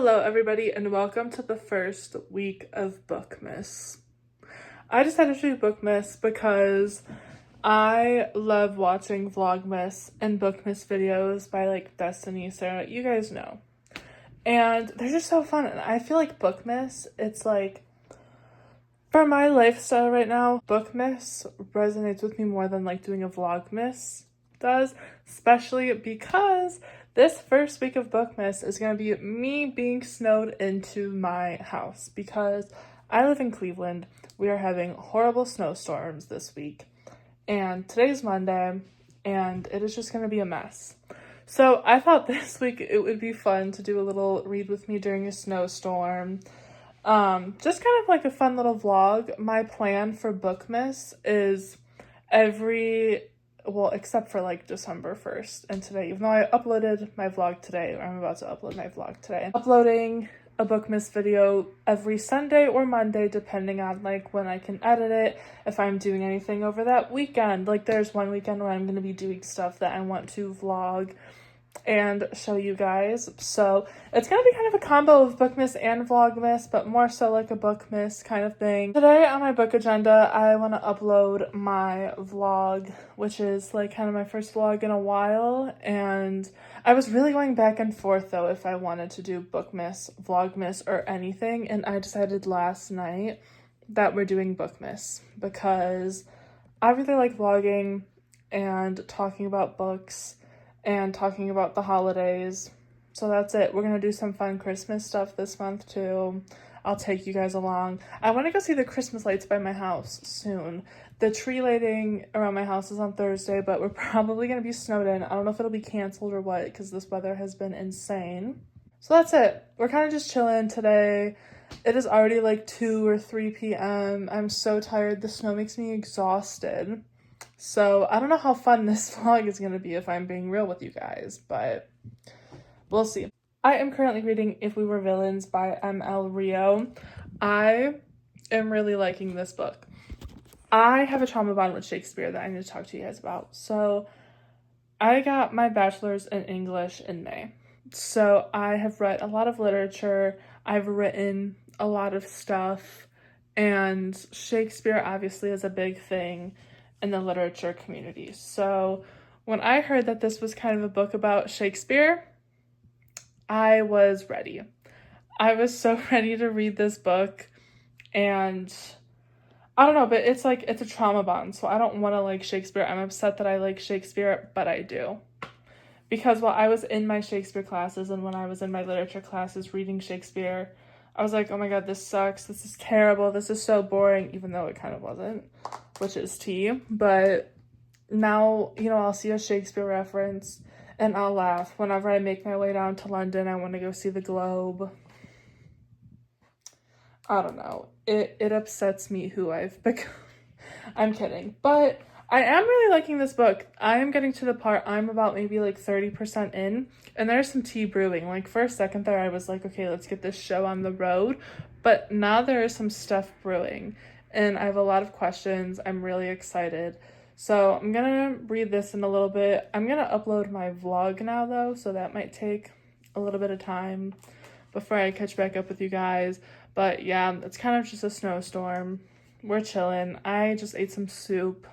Hello everybody and welcome to the first week of Bookmas. I decided to do Bookmas because I love watching Vlogmas and Bookmas videos by like Destiny, Sarah, you guys know. And they're just so fun, and I feel like Bookmas, it's like, for my lifestyle right now, Bookmas resonates with me more than like doing a Vlogmas does, especially because this first week of Bookmas is going to be me being snowed into my house because I live in Cleveland. We are having horrible snowstorms this week, and today's Monday, and it is just going to be a mess. So I thought this week it would be fun to do a little read with me during a snowstorm. Just kind of like a fun little vlog. My plan for Bookmas is except for like December 1st and today, even though I uploaded my vlog today, or I'm about to upload my vlog today. Uploading a Bookmas video every Sunday or Monday, depending on like when I can edit it, if I'm doing anything over that weekend. Like there's one weekend where I'm going to be doing stuff that I want to vlog and show you guys. So it's gonna be kind of a combo of Bookmas and Vlogmas, but more so like a Bookmas kind of thing. Today on my book agenda, I want to upload my vlog, which is like kind of my first vlog in a while, and I was really going back and forth though if I wanted to do Bookmas, Vlogmas, or anything, and I decided last night that we're doing Bookmas because I really like vlogging and talking about books and talking about the holidays. So that's it. We're gonna do some fun Christmas stuff this month too. I'll take you guys along. I want to go see the Christmas lights by my house soon. The tree lighting around my house is on Thursday, but we're probably gonna be snowed in. I don't know if it'll be canceled or what because this weather has been insane. So that's it. We're kind of just chilling today. It is already like 2 or 3 p.m. I'm so tired. The snow makes me exhausted. So I don't know how fun this vlog is going to be if I'm being real with you guys, but we'll see. I am currently reading If We Were Villains by M.L. Rio. I am really liking this book. I have a trauma bond with Shakespeare that I need to talk to you guys about. So I got my bachelor's in English in May. So I have read a lot of literature. I've written a lot of stuff, and Shakespeare obviously is a big thing in the literature community. So when I heard that this was kind of a book about Shakespeare, I was ready. I was so ready to read this book, and I don't know, but it's like, it's a trauma bond, so I don't want to like Shakespeare. I'm upset that I like Shakespeare, but I do. Because while I was in my Shakespeare classes and when I was in my literature classes reading Shakespeare, I was like, oh my god, this sucks, this is terrible, this is so boring, even though it kind of wasn't, which is tea. But now, you know, I'll see a Shakespeare reference and I'll laugh. Whenever I make my way down to London, I want to go see the Globe. I don't know. It upsets me who I've become. I'm kidding. But I am really liking this book. I am getting to the part I'm about maybe like 30% in, and there's some tea brewing. Like for a second there, I was like, okay, let's get this show on the road. But now there is some stuff brewing, and I have a lot of questions. I'm really excited. So I'm gonna read this in a little bit. I'm gonna upload my vlog now though, so that might take a little bit of time before I catch back up with you guys. But yeah, it's kind of just a snowstorm. We're chilling. I just ate some soup,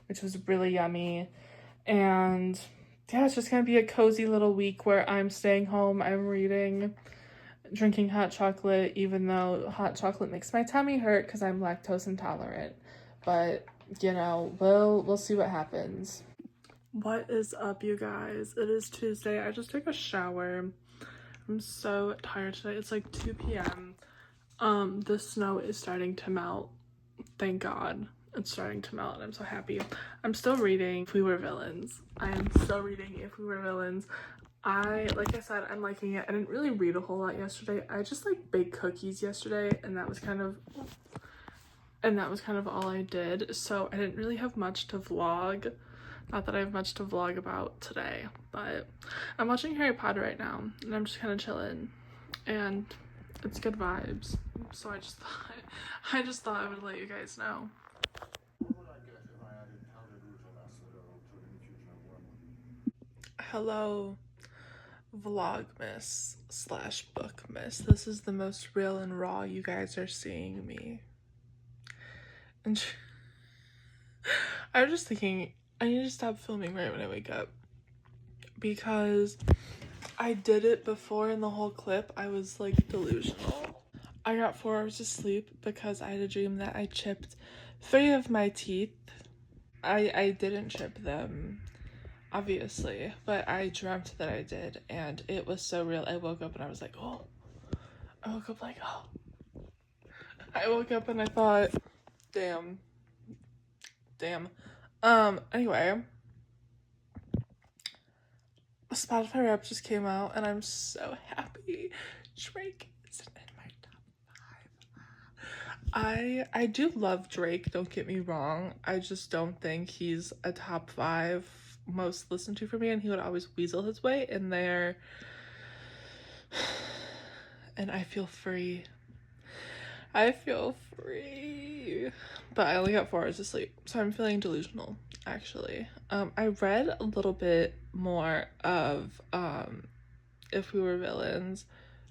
which was really yummy. And yeah, it's just gonna be a cozy little week where I'm staying home, I'm reading, drinking hot chocolate, even though hot chocolate makes my tummy hurt because I'm lactose intolerant. But you know, we'll see what happens. What is up, you guys? It is Tuesday. I just took a shower. I'm so tired today. It's like 2 p.m. The snow is starting to melt. Thank God. It's starting to melt and I'm so happy. I'm still reading If We Were Villains. I am still reading If We Were Villains. Like I said, I'm liking it. I didn't really read a whole lot yesterday. I just like baked cookies yesterday, and that was kind of all I did. So I didn't really have much to vlog. Not that I have much to vlog about today, but I'm watching Harry Potter right now and I'm just kind of chilling, and it's good vibes. So I just thought I would let you guys know. Hello. Vlogmas slash bookmas. This is the most real and raw you guys are seeing me. And I was just thinking, I need to stop filming right when I wake up, because I did it before in the whole clip. I was like delusional. I got 4 hours of sleep because I had a dream that I chipped 3 of my teeth. I didn't chip them, obviously, but I dreamt that I did, and it was so real. I woke up and I was like, oh. I woke up like, oh. I woke up and I thought, damn. Anyway, a Spotify rap just came out and I'm so happy. Drake is in my top 5. I do love Drake, don't get me wrong. I just don't think he's a top 5 most listened to for me, and he would always weasel his way in there. And I feel free. But I only got 4 hours of sleep, so I'm feeling delusional, actually. I read a little bit more of If We Were Villains.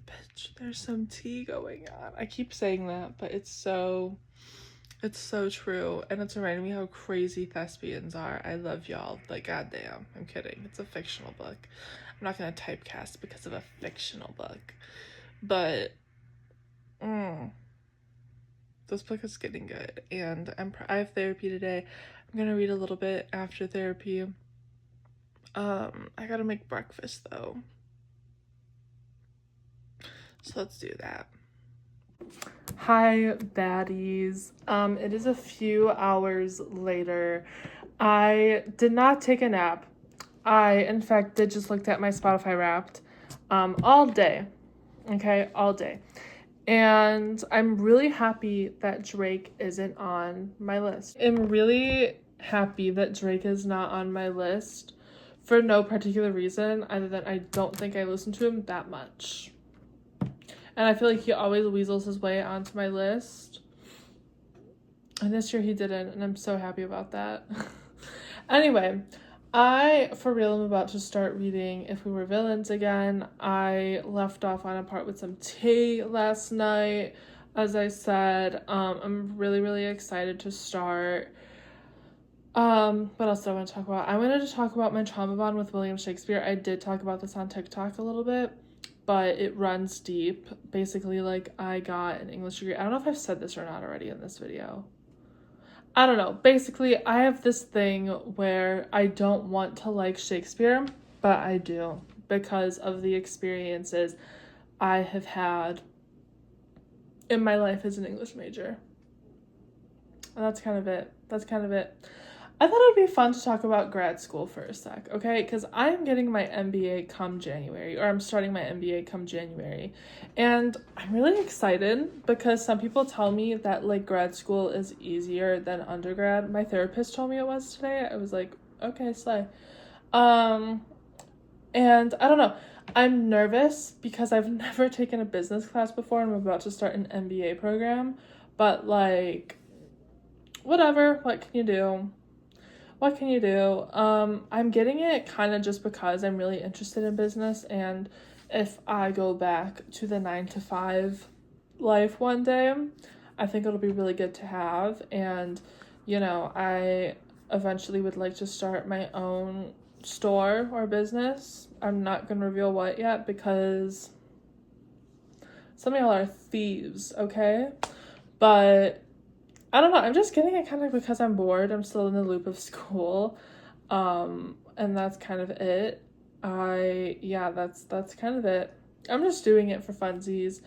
Bitch, there's some tea going on. I keep saying that, but it's so true, and it's reminding me how crazy thespians are. I love y'all. Like, goddamn. I'm kidding. It's a fictional book. I'm not gonna typecast because of a fictional book. But this book is getting good, and I have therapy today. I'm gonna read a little bit after therapy. I gotta make breakfast though, so let's do that. Hi baddies. It is a few hours later. I did not take a nap. I in fact did just looked at my Spotify Wrapped all day. Okay, all day. And I'm really happy that Drake isn't on my list. I'm really happy that Drake is not on my list for no particular reason other than I don't think I listen to him that much. And I feel like he always weasels his way onto my list. And this year he didn't, and I'm so happy about that. Anyway, I, for real, am about to start reading If We Were Villains again. I left off on a part with some tea last night. As I said, I'm really, really excited to start. What else do I want to talk about? I wanted to talk about my trauma bond with William Shakespeare. I did talk about this on TikTok a little bit, but it runs deep. Basically, like, I got an English degree. I don't know if I've said this or not already in this video. I don't know. Basically, I have this thing where I don't want to like Shakespeare, but I do because of the experiences I have had in my life as an English major. And that's kind of it. I thought it would be fun to talk about grad school for a sec, okay? Because I'm getting my MBA come January, or I'm starting my MBA come January. And I'm really excited because some people tell me that, like, grad school is easier than undergrad. My therapist told me it was today. I was like, okay, slay. And I don't know. I'm nervous because I've never taken a business class before and I'm about to start an MBA program. But, like, whatever. What can you do? I'm getting it kind of just because I'm really interested in business, and if I go back to the 9-to-5 life one day, I think it'll be really good to have. And, you know, I eventually would like to start my own store or business. I'm not going to reveal what yet because some of y'all are thieves, okay? But I don't know, I'm just getting it kind of because I'm bored. I'm still in the loop of school. And that's kind of it. That's kind of it. I'm just doing it for funsies.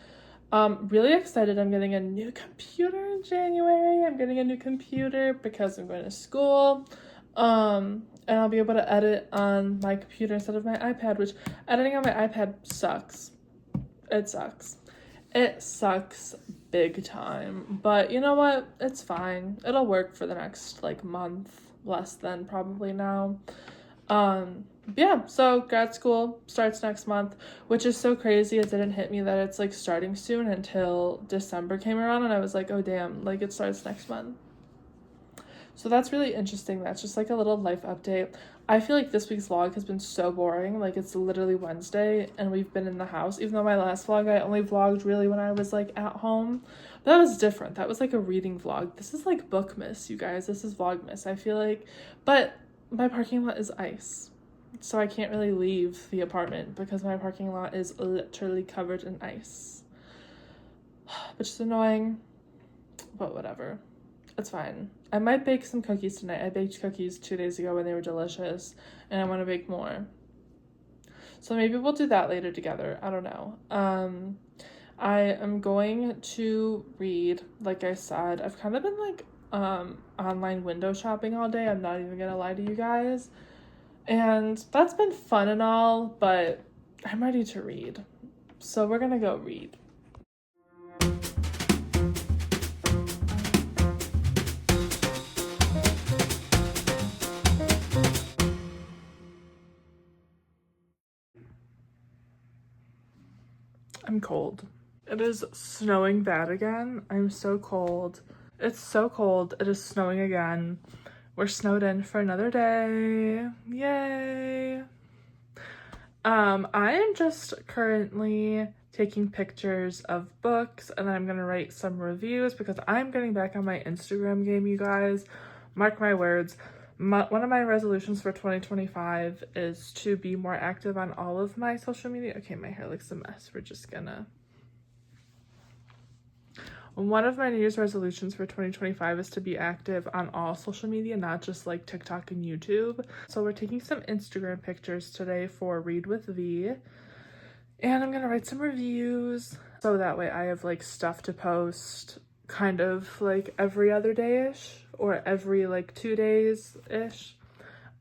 Really excited. I'm getting a new computer in January. I'm getting a new computer because I'm going to school. And I'll be able to edit on my computer instead of my iPad, which editing on my iPad sucks. It sucks big time, but you know what? It's fine. It'll work for the next, like, month, less than probably now. Yeah, so grad school starts next month, which is so crazy. It didn't hit me that it's, like, starting soon until December came around, and I was like, oh, damn, like, it starts next month. So that's really interesting. That's just like a little life update. I feel like this week's vlog has been so boring. Like, it's literally Wednesday and we've been in the house. Even though my last vlog, I only vlogged really when I was like at home. But that was different. That was like a reading vlog. This is like bookmas, you guys. This is vlogmas, I feel like. But my parking lot is ice. So I can't really leave the apartment because my parking lot is literally covered in ice. Which is annoying, but whatever. It's fine. I might bake some cookies tonight. I baked cookies 2 days ago and they were delicious, and I want to bake more. So maybe we'll do that later together. I don't know. I am going to read, like I said. I've kind of been like online window shopping all day. I'm not even gonna lie to you guys. And that's been fun and all, but I'm ready to read. So we're gonna go read. I'm cold. It is snowing bad again. I'm so cold. It's so cold. It is snowing again. We're snowed in for another day. Yay. I am just currently taking pictures of books, and then I'm gonna write some reviews because I'm getting back on my Instagram game, you guys. Mark my words. One of my resolutions for 2025 is to be more active on all of my social media. Okay, my hair looks a mess. We're just gonna... One of my New Year's resolutions for 2025 is to be active on all social media, not just like TikTok and YouTube. So we're taking some Instagram pictures today for Read with V. And I'm gonna write some reviews. So that way I have like stuff to post kind of like every other day-ish or every like 2 days-ish.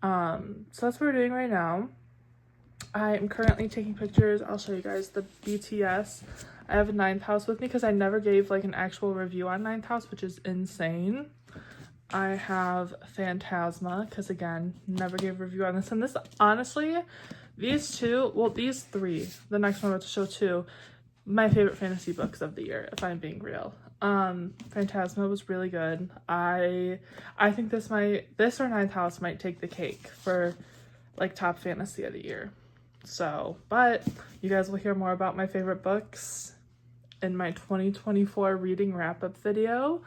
So that's what we're doing right now. I am currently taking pictures. I'll show you guys the BTS. I have a Ninth House with me because I never gave like an actual review on Ninth House, which is insane. I have Phantasma because, again, never gave a review on this. And this, honestly, these two, well, these three, the next one I'm about to show two, my favorite fantasy books of the year, if I'm being real. Phantasma was really good. I think this or Ninth House might take the cake for like top fantasy of the year. So, but you guys will hear more about my favorite books in my 2024 reading wrap-up video.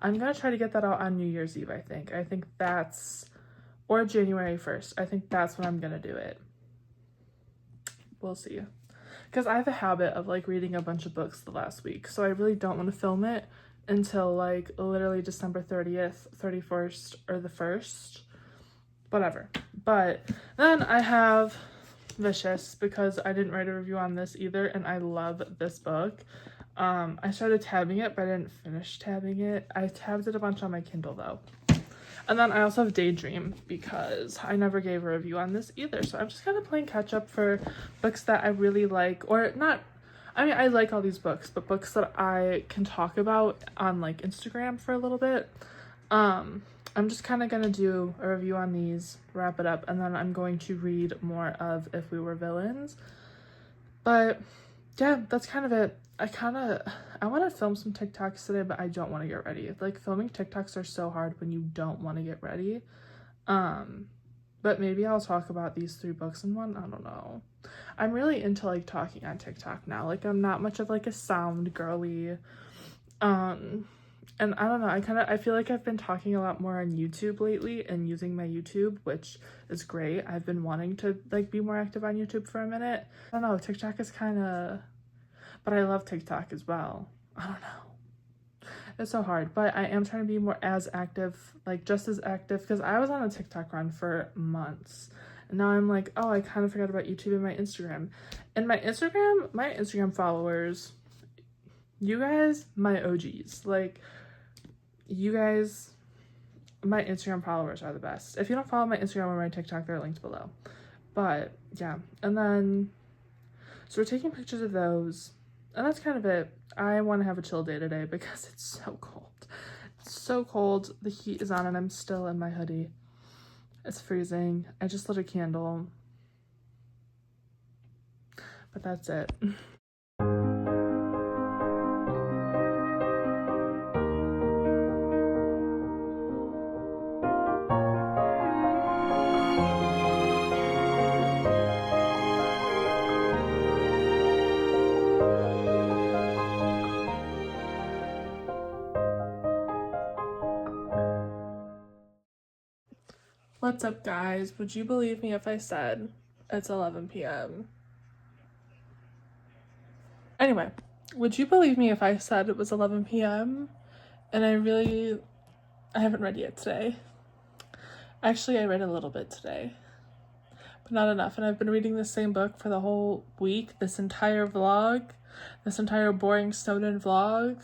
I'm gonna try to get that out on New Year's Eve, I think. I think that's, or January 1st. I think that's when I'm gonna do it. We'll see. Because I have a habit of like reading a bunch of books the last week, so I really don't want to film it until like literally December 30th, 31st, or the 1st. Whatever. But then I have Vicious because I didn't write a review on this either, and I love this book. I started tabbing it, but I didn't finish tabbing it. I tabbed it a bunch on my Kindle though. And then I also have Daydream because I never gave a review on this either. So I'm just kind of playing catch up for books that I really like, or not. I mean, I like all these books, but books that I can talk about on like Instagram for a little bit. I'm just kind of going to do a review on these, wrap it up, and then I'm going to read more of If We Were Villains. But yeah, that's kind of it. I want to film some TikToks today, but I don't want to get ready. Like, filming TikToks are so hard when you don't want to get ready. But maybe I'll talk about these 3 books in one. I don't know. I'm really into like talking on TikTok now. Like, I'm not much of like a sound girly. And I don't know, I feel like I've been talking a lot more on YouTube lately and using my YouTube, which is great. I've been wanting to like be more active on YouTube for a minute. I don't know, TikTok is kind of, but I love TikTok as well. I don't know. It's so hard, but I am trying to be more as active, like just as active, because I was on a TikTok run for months. And now I'm like, oh, I kind of forgot about YouTube and my Instagram. And my Instagram followers, you guys, my OGs, like, you guys, my Instagram followers are the best. If you don't follow my Instagram or my TikTok, they're linked below. But yeah, and then, so we're taking pictures of those, and that's kind of it. I want to have a chill day today because it's so cold. It's so cold. The heat is on and I'm still in my hoodie. It's freezing. I just lit a candle. But that's it. What's up, guys? Would you believe me if I said it's 11 p.m.? Anyway, would you believe me if I said it was 11 p.m.? And I haven't read yet today. Actually, I read a little bit today, but not enough. And I've been reading the same book for the whole week, this entire boring Snowden vlog.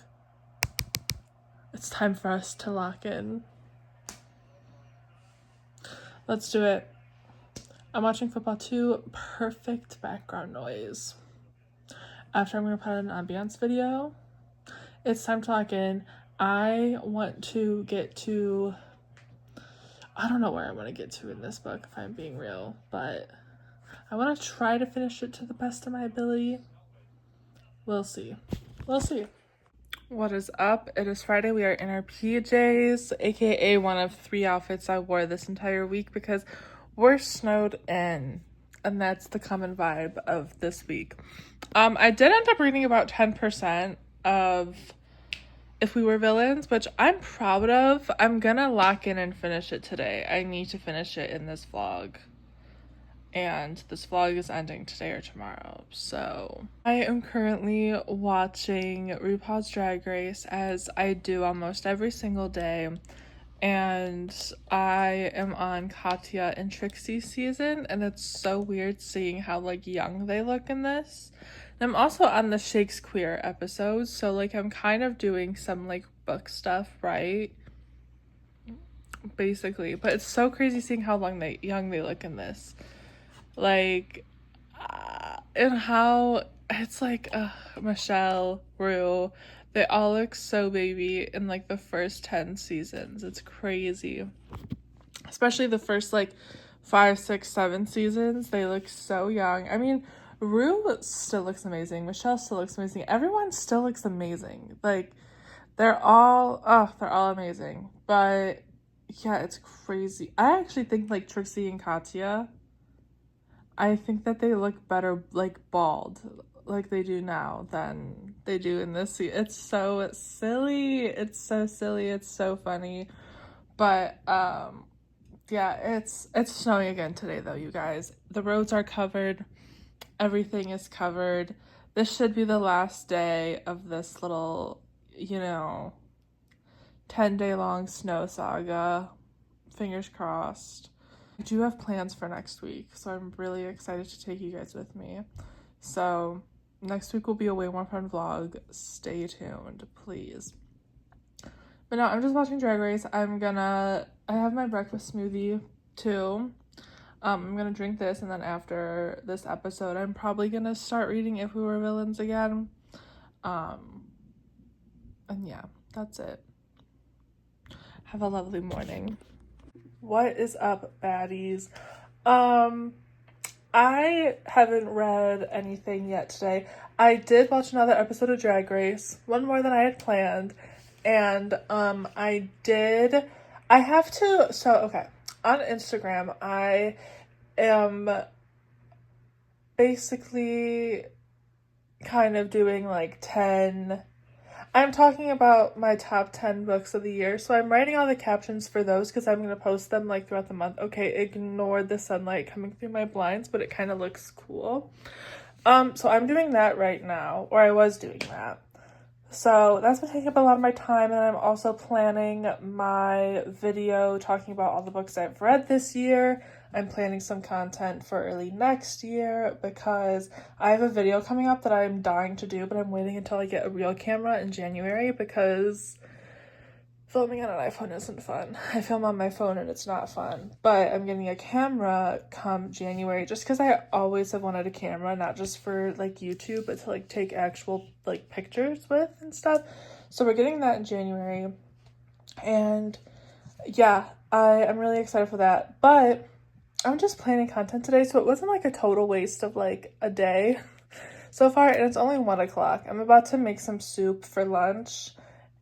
It's time for us to lock in. Let's do it. I'm watching football too. Perfect background noise. After I'm going to put an ambiance video. It's time to lock in. I want to get to... I don't know where I want to get to in this book, if I'm being real. But I want to try to finish it to the best of my ability. We'll see. We'll see. What is up? It is Friday. We are in our PJs, aka one of 3 outfits I wore this entire week because we're snowed in, and that's the common vibe of this week. I did end up reading about 10% of If We Were Villains, which I'm proud of. I'm gonna lock in and finish it today. I need to finish it in this vlog. And this vlog is ending today or tomorrow, so I am currently watching RuPaul's Drag Race, as I do almost every single day, and I am on Katya and Trixie's season, and it's so weird seeing how like young they look in this. And I'm also on the Shakespeare episodes, so like I'm kind of doing some like book stuff, right? Basically, but it's so crazy seeing how young they look in this. Like, and how it's like, Michelle, Rue, they all look so baby in like the first 10 seasons. It's crazy. Especially the first like 5, 6, 7 seasons. They look so young. I mean, Rue still looks amazing. Michelle still looks amazing. Everyone still looks amazing. Like, they're all amazing. But yeah, it's crazy. I actually think like Trixie and Katya, I think that they look better, like, bald, like they do now than they do in this season. It's so silly. It's so silly. It's so funny. But, yeah, it's snowing again today, though, you guys. The roads are covered. Everything is covered. This should be the last day of this little, 10-day-long snow saga. Fingers crossed. I do have plans for next week, so I'm really excited to take you guys with me. So next week will be a way more fun vlog. Stay tuned, please. But now I'm just watching Drag Race. I have my breakfast smoothie too. I'm gonna drink this, and then after this episode, I'm probably gonna start reading If We Were Villains again. And yeah, that's it. Have a lovely morning. What is up, baddies? I haven't read anything yet today. I did watch another episode of Drag Race, one more than I had planned, and okay, on Instagram, I am basically kind of doing like 10... I'm talking about my top 10 books of the year, so I'm writing all the captions for those because I'm going to post them like throughout the month. Okay, ignore the sunlight coming through my blinds, but it kind of looks cool. So I'm doing that right now, or I was doing that. So that's been taking up a lot of my time, and I'm also planning my video talking about all the books I've read this year. I'm planning some content for early next year because I have a video coming up that I'm dying to do, but I'm waiting until I get a real camera in January because filming on an iPhone isn't fun. I film on my phone and it's not fun, but I'm getting a camera come January just because I always have wanted a camera, not just for like YouTube, but to like take actual like pictures with and stuff. So we're getting that in January, and yeah, I'm really excited for that. But I'm just planning content today, so it wasn't like a total waste of like a day so far, and it's only 1 o'clock. I'm about to make some soup for lunch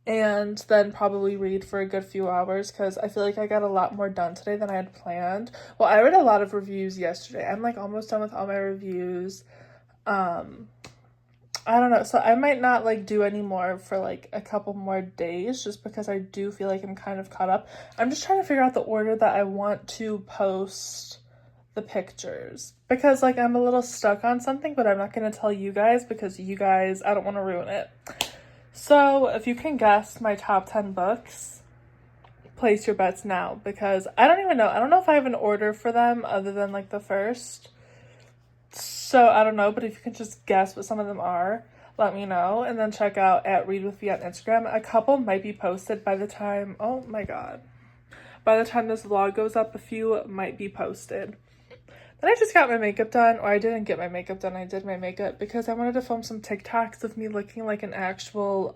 and then probably read for a good few hours because I feel like I got a lot more done today than I had planned. Well, I read a lot of reviews yesterday. I'm like almost done with all my reviews. I don't know. So I might not like do any more for like a couple more days just because I do feel like I'm kind of caught up. I'm just trying to figure out the order that I want to post the pictures because like I'm a little stuck on something, but I'm not going to tell you guys because you guys, I don't want to ruin it. So if you can guess my top 10 books, place your bets now because I don't even know. I don't know if I have an order for them other than like the first. So I don't know, but if you can just guess what some of them are, let me know. And then check out at Read With Me on Instagram. A couple might be posted by the time, oh my god. By the time this vlog goes up, a few might be posted. Then I just got my makeup done, or I didn't get my makeup done, I did my makeup because I wanted to film some TikToks of me looking like an actual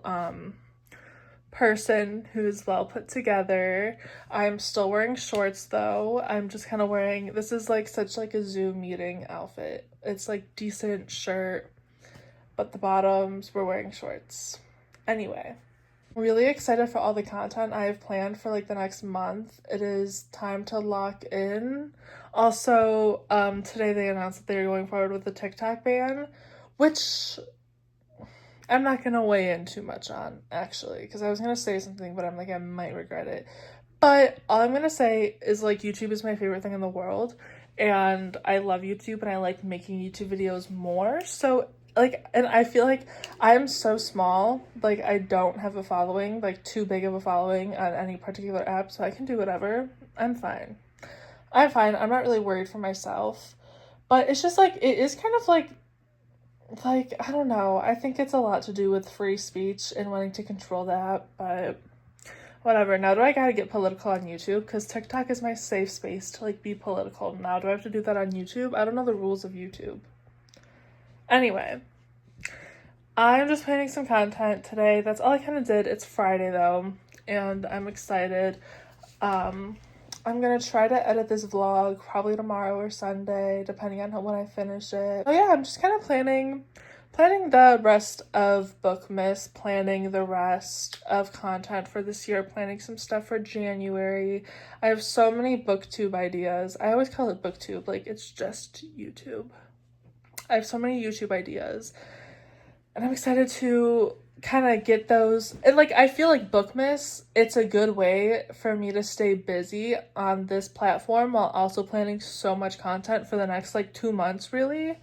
person who's well put together. I'm still wearing shorts though. I'm just kind of wearing, this is like such like a Zoom meeting outfit. It's like decent shirt, but the bottoms, we're wearing shorts. Anyway, really excited for all the content I have planned for like the next month. It is time to lock in. Also, today they announced that they're going forward with the TikTok ban, which I'm not going to weigh in too much on, actually, because I was going to say something, but I'm like, I might regret it. But all I'm going to say is, like, YouTube is my favorite thing in the world, and I love YouTube, and I like making YouTube videos more. So, like, and I feel like I am so small, like, I don't have a following, like, too big of a following on any particular app, so I can do whatever. I'm fine. I'm fine. I'm not really worried for myself. But it's just, like, it is kind of, like, I don't know. I think it's a lot to do with free speech and wanting to control that, but whatever. Now do I gotta get political on YouTube? Because TikTok is my safe space to, like, be political. Now do I have to do that on YouTube? I don't know the rules of YouTube. Anyway, I'm just planning some content today. That's all I kind of did. It's Friday, though, and I'm excited. I'm gonna try to edit this vlog probably tomorrow or Sunday, depending on when I finish it. Oh yeah, I'm just kind of planning the rest of Bookmas, planning the rest of content for this year, planning some stuff for January. I have so many booktube ideas. I always call it booktube, like it's just YouTube. I have so many YouTube ideas, and I'm excited to kind of get those. And like I feel like Bookmas, it's a good way for me to stay busy on this platform while also planning so much content for the next like 2 months, really,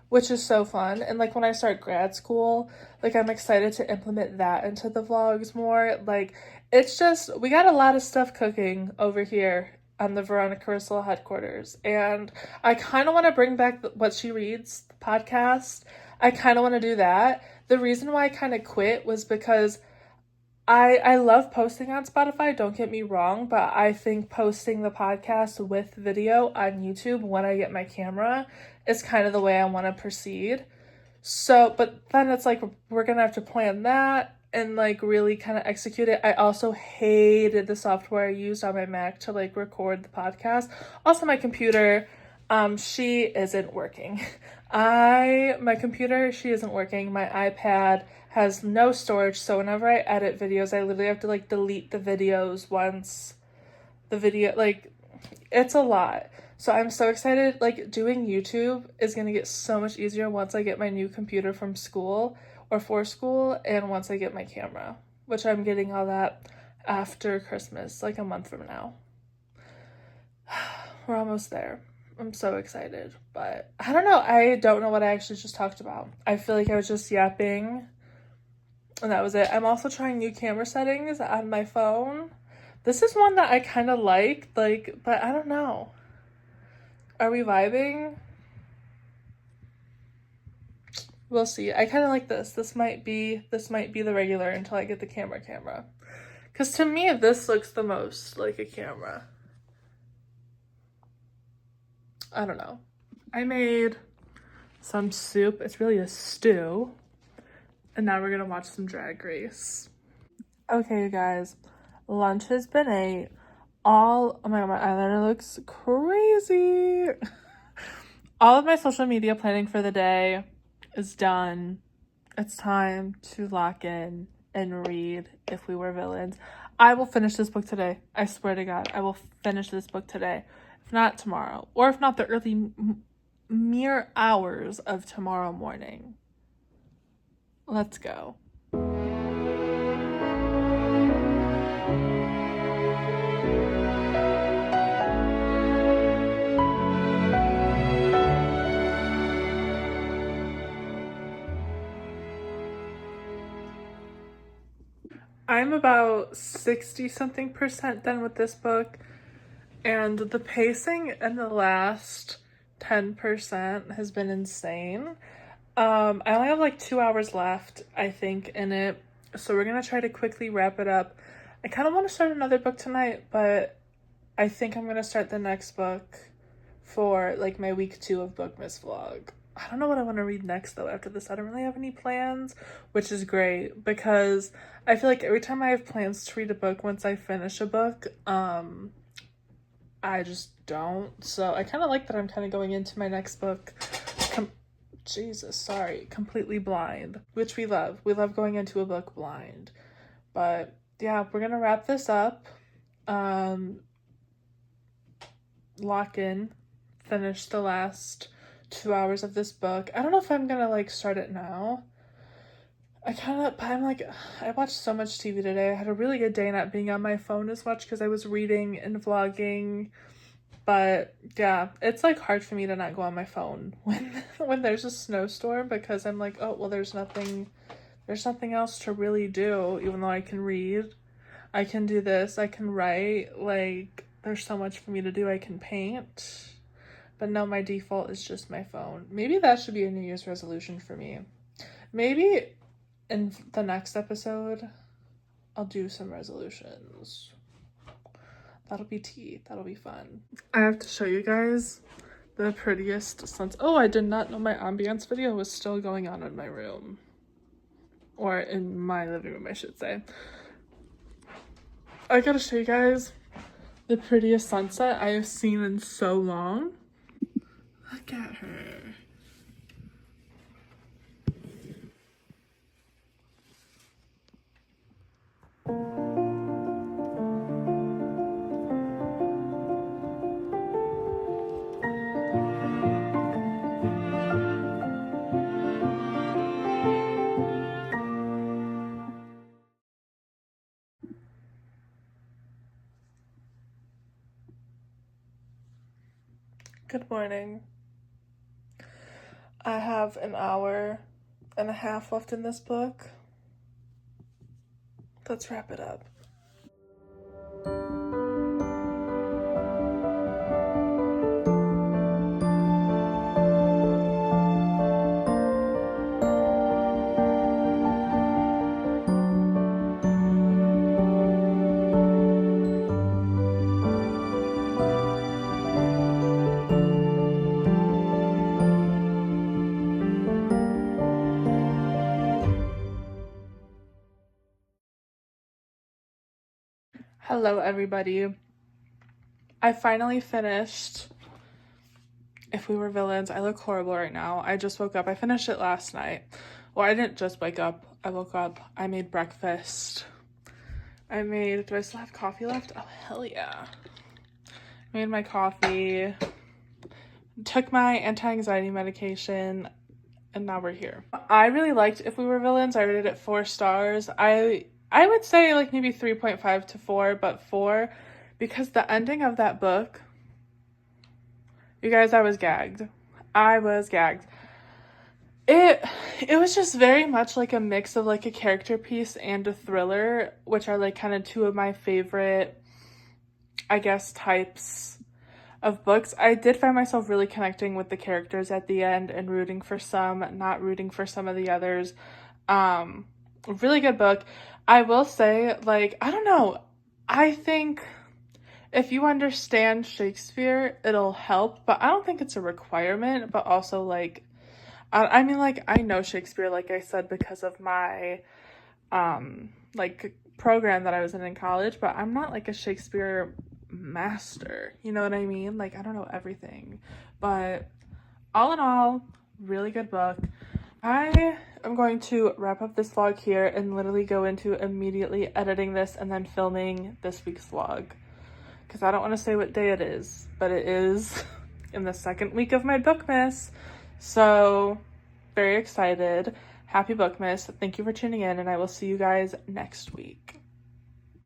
which is so fun. And like when I start grad school, like I'm excited to implement that into the vlogs more. Like it's just, we got a lot of stuff cooking over here on the Veronica Russell headquarters, and I kind of want to bring back What She Reads, the podcast. I kind of want to do that. The reason why I kind of quit was because I love posting on Spotify, don't get me wrong, but I think posting the podcast with video on YouTube when I get my camera is kind of the way I want to proceed. So, but then it's like, we're going to have to plan that and like really kind of execute it. I also hated the software I used on my Mac to like record the podcast. Also my computer, she isn't working. My computer, she isn't working. My iPad has no storage, so whenever I edit videos, I literally have to like delete the videos once the video, like, it's a lot. So I'm so excited. Like doing YouTube is gonna get so much easier once I get my new computer from school or for school, and once I get my camera, which I'm getting all that after Christmas, like a month from now. We're almost there. I'm so excited, but I don't know. I don't know what I actually just talked about. I feel like I was just yapping, and that was it. I'm also trying new camera settings on my phone. This is one that I kind of like, but I don't know. Are we vibing? We'll see. I kind of like this. This might be the regular until I get the camera. Because to me, this looks the most like a camera. I don't know. I made some soup. It's really a stew. And now we're gonna watch some Drag Race. Okay, you guys. Lunch has been ate. Oh my god, my eyeliner looks crazy. All of my social media planning for the day is done. It's time to lock in and read If We Were Villains. I will finish this book today. I swear to God, I will finish this book today. If not tomorrow, or if not the early mere hours of tomorrow morning. Let's go. I'm about 60-something% done with this book, and the pacing in the last 10% has been insane. I only have like 2 hours left, I think, in it, so we're gonna try to quickly wrap it up. I kind of want to start another book tonight, but I think I'm gonna start the next book for like my week 2 of Bookmas vlog. I don't know what I want to read next though after this. I don't really have any plans, which is great because I feel like every time I have plans to read a book, once I finish a book, I just don't. So I kind of like that I'm kind of going into my next book completely blind, which we love. We love going into a book blind. But yeah, we're gonna wrap this up. Lock in, finish the last 2 hours of this book. I don't know if I'm gonna like start it now. I watched so much TV today. I had a really good day not being on my phone as much because I was reading and vlogging. But yeah, it's like hard for me to not go on my phone when there's a snowstorm because I'm like, oh well, there's nothing else to really do, even though I can read. I can do this, I can write, like there's so much for me to do. I can paint. But no, my default is just my phone. Maybe that should be a New Year's resolution for me. Maybe in the next episode, I'll do some resolutions. That'll be tea. That'll be fun. I have to show you guys the prettiest sunset. Oh, I did not know my ambiance video was still going on in my room. Or in my living room, I should say. I gotta show you guys the prettiest sunset I have seen in so long. Look at her. Good morning. I have an hour and a half left in this book. Let's wrap it up. Hello, everybody. I finally finished If We Were Villains. I look horrible right now. I just woke up. I finished it last night. Well, I didn't just wake up. I woke up. I made breakfast. Do I still have coffee left? Oh, hell yeah. Made my coffee. Took my anti-anxiety medication. And now we're here. I really liked If We Were Villains. I rated it 4 stars. I would say like maybe 3.5 to 4, but 4 because the ending of that book, you guys, I was gagged. It was just very much like a mix of like a character piece and a thriller, which are like kind of 2 of my favorite, I guess, types of books. I did find myself really connecting with the characters at the end and rooting for some, not rooting for some of the others. Really good book. I will say, like, I don't know, I think if you understand Shakespeare, it'll help, but I don't think it's a requirement, but also, like, I mean, like, I know Shakespeare, like I said, because of my, like, program that I was in college, but I'm not, like, a Shakespeare master, you know what I mean? Like, I don't know everything, but all in all, really good book. I am going to wrap up this vlog here and literally go into immediately editing this and then filming this week's vlog. Because I don't want to say what day it is, but it is in the second week of my Bookmas. So, very excited. Happy Bookmas. Thank you for tuning in, and I will see you guys next week.